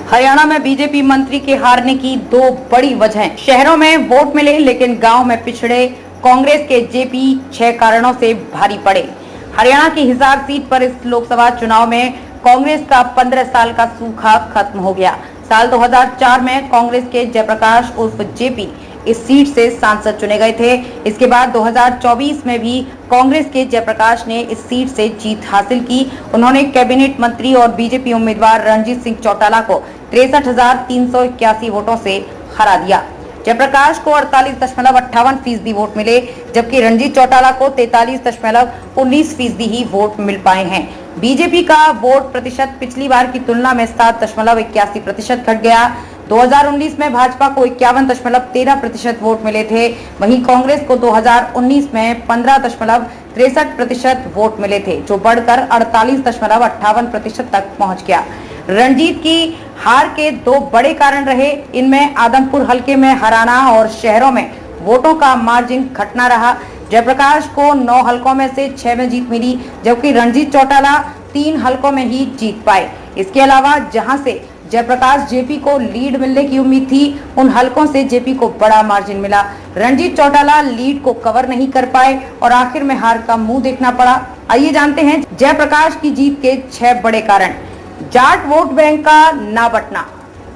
हरियाणा में बीजेपी मंत्री के हारने की दो बड़ी वजहें। शहरों में वोट मिले लेकिन गांव में पिछड़े कांग्रेस के जेपी 6 कारणों से भारी पड़े। हरियाणा की हिसार सीट पर इस लोकसभा चुनाव में कांग्रेस का 15 साल का सूखा खत्म हो गया। साल 2004 में कांग्रेस के जयप्रकाश उर्फ जेपी इस सीट से सांसद चुने गए थे। इसके बाद 2024 में भी कांग्रेस के जयप्रकाश ने इस सीट से जीत हासिल की। उन्होंने कैबिनेट मंत्री और बीजेपी उम्मीदवार रणजीत सिंह चौटाला को 63,381 वोटों से हरा दिया। जयप्रकाश को 48.58% वोट मिले, जबकि रणजीत चौटाला को 43.19% ही वोट मिल पाए हैं। बीजेपी का वोट प्रतिशत पिछली बार की तुलना में 7.81% घट गया। 2019 में भाजपा को 51.13% वोट मिले थे, वहीं कांग्रेस को 2019 में 15.63% वोट मिले थे, जो बढ़कर 48.58% तक पहुंच गया। रणजीत की हार के दो बड़े कारण रहे। इनमें आदमपुर हलके में हराना और शहरों में वोटों का मार्जिन घटना रहा। जयप्रकाश को 9 हलकों में से 6 में जीत मिली, जबकि रणजीत चौटाला 3 हलकों में ही जीत पाए। इसके अलावा जहां से जयप्रकाश जेपी को लीड मिलने की उम्मीद थी, उन हलकों से जेपी को बड़ा मार्जिन मिला। रणजीत चौटाला लीड को कवर नहीं कर पाए और आखिर में हार का मुंह देखना पड़ा। आइए जानते हैं जयप्रकाश की जीत के 6 बड़े कारण। जाट वोट बैंक का ना बंटना।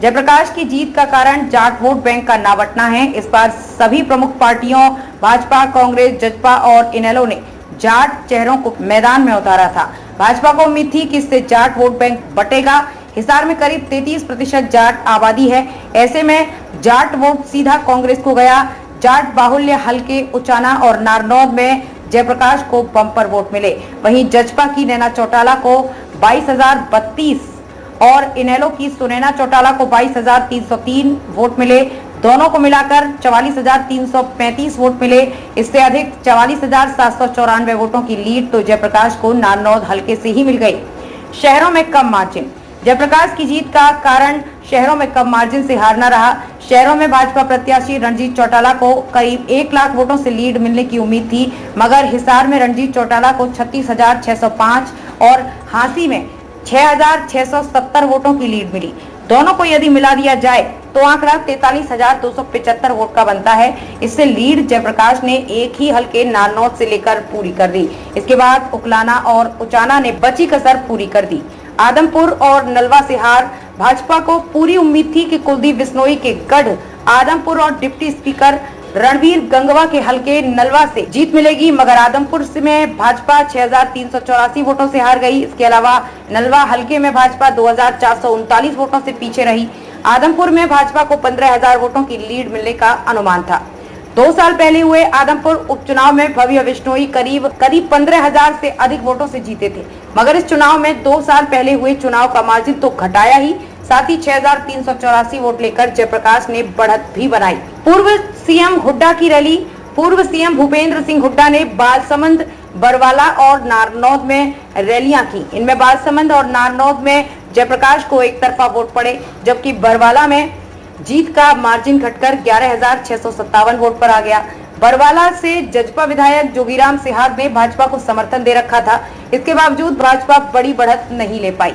जयप्रकाश की जीत का कारण जाट वोट बैंक का ना बंटना है। इस बार सभी प्रमुख पार्टियों भाजपा, कांग्रेस, जसपा और इनेलो ने जाट चेहरों को मैदान में उतारा था। भाजपा को उम्मीद थी कि इससे जाट वोट बैंक बटेगा। हिसार में करीब 33% जाट आबादी है, ऐसे में जाट वोट सीधा कांग्रेस को गया। जाट बाहुल्य हलके उचाना और नारनौद में जयप्रकाश को बम्पर वोट मिले। वहीं जसपा की नैना चौटाला को 22,032 और इनेलो की सुनैना चौटाला को 22,303 वोट मिले। दोनों को मिलाकर 44,335 वोट मिले। इससे अधिक 44,794 वोटों की लीड तो जयप्रकाश को नारनौद हलके से ही मिल गई। शहरों में कम मार्जिन। जयप्रकाश की जीत का कारण शहरों में कम मार्जिन से हारना रहा। शहरों में भाजपा प्रत्याशी रणजीत चौटाला को करीब 1 लाख वोटों से लीड मिलने की उम्मीद थी, मगर हिसार में रणजीत चौटाला को 36,605 और हांसी में 6,670 वोटों की लीड मिली। दोनों को यदि मिला दिया जाए तो आंकड़ा 43,275 वोट का बनता है। इससे लीड जयप्रकाश ने एक ही हलके नारनौद से लेकर पूरी कर दी। इसके बाद उकलाना और उचाना ने बची कसर पूरी कर दी। आदमपुर और नलवा से हार। भाजपा को पूरी उम्मीद थी कि कुलदीप बिश्नोई के गढ़ आदमपुर और डिप्टी स्पीकर रणवीर गंगवा के हलके नलवा से जीत मिलेगी, मगर आदमपुर में भाजपा 6,384 वोटों से हार गई। इसके अलावा नलवा हलके में भाजपा 2,439 वोटों से पीछे रही। आदमपुर में भाजपा को 15,000 वोटों की लीड मिलने का अनुमान था। 2 साल पहले हुए आदमपुर उपचुनाव में भव्य बिश्नोई करीब 15,000 से अधिक वोटों से जीते थे, मगर इस चुनाव में 2 साल पहले हुए चुनाव का मार्जिन तो घटाया ही, साथ ही 6,384 वोट लेकर जयप्रकाश ने बढ़त भी बनाई। पूर्व सीएम हुड्डा की रैली। पूर्व सीएम भूपेंद्र सिंह हुड्डा ने बालसमंद, बरवाला और नारनौद में रैलियां की। इनमें बालसमंद और नारनौद में जयप्रकाश को एक तरफा वोट पड़े, जबकि बरवाला में जीत का मार्जिन घटकर 11,657 वोट पर आ गया। बरवाला से जजपा विधायक जोगीराम सिहाग ने भाजपा को समर्थन दे रखा था। इसके बावजूद भाजपा बड़ी बढ़त नहीं ले पाई।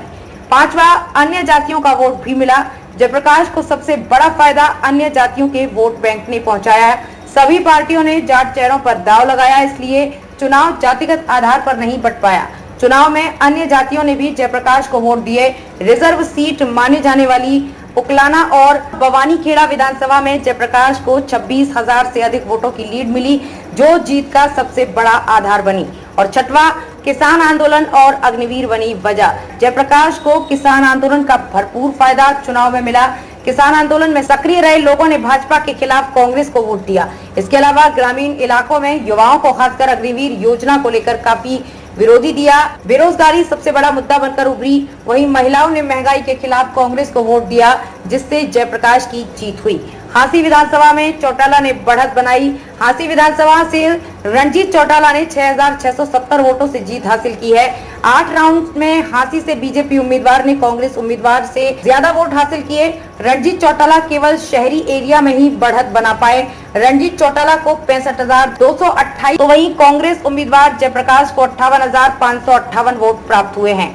5वां अन्य जातियों का वोट भी मिला। जयप्रकाश को सबसे बड़ा फायदा अन्य जातियों के वोट बैंक ने पहुंचाया है। सभी पार्टियों ने जाट चेहरों पर दांव लगाया, इसलिए चुनाव जातिगत आधार पर नहीं बंट पाया। चुनाव में अन्य जातियों ने भी जयप्रकाश को वोट दिए। रिजर्व सीट माने जाने वाली उकलाना और बवानीखेड़ा विधानसभा में जयप्रकाश को 26,000 से अधिक वोटों की लीड मिली, जो जीत का सबसे बड़ा आधार बनी। और 6वां किसान आंदोलन और अग्निवीर बनी वजह। जयप्रकाश को किसान आंदोलन का भरपूर फायदा चुनाव में मिला। किसान आंदोलन में सक्रिय रहे लोगों ने भाजपा के खिलाफ कांग्रेस को वोट दिया। इसके अलावा ग्रामीण इलाकों में युवाओं को खासकर अग्निवीर योजना को लेकर काफी विरोधी दिया। बेरोजगारी सबसे बड़ा मुद्दा बनकर उभरी। वहीं महिलाओं ने महंगाई के खिलाफ कांग्रेस को वोट दिया, जिससे जयप्रकाश की जीत हुई। हांसी विधानसभा में चौटाला ने बढ़त बनाई। हांसी विधानसभा से रणजीत चौटाला ने 6,670 वोटों से जीत हासिल की है। 8 राउंड में हांसी से बीजेपी उम्मीदवार ने कांग्रेस उम्मीदवार से ज्यादा वोट हासिल किए। रणजीत चौटाला केवल शहरी एरिया में ही बढ़त बना पाए। रणजीत चौटाला को 65,228 तो वहीं कांग्रेस उम्मीदवार जयप्रकाश को 58,558 वोट प्राप्त हुए हैं।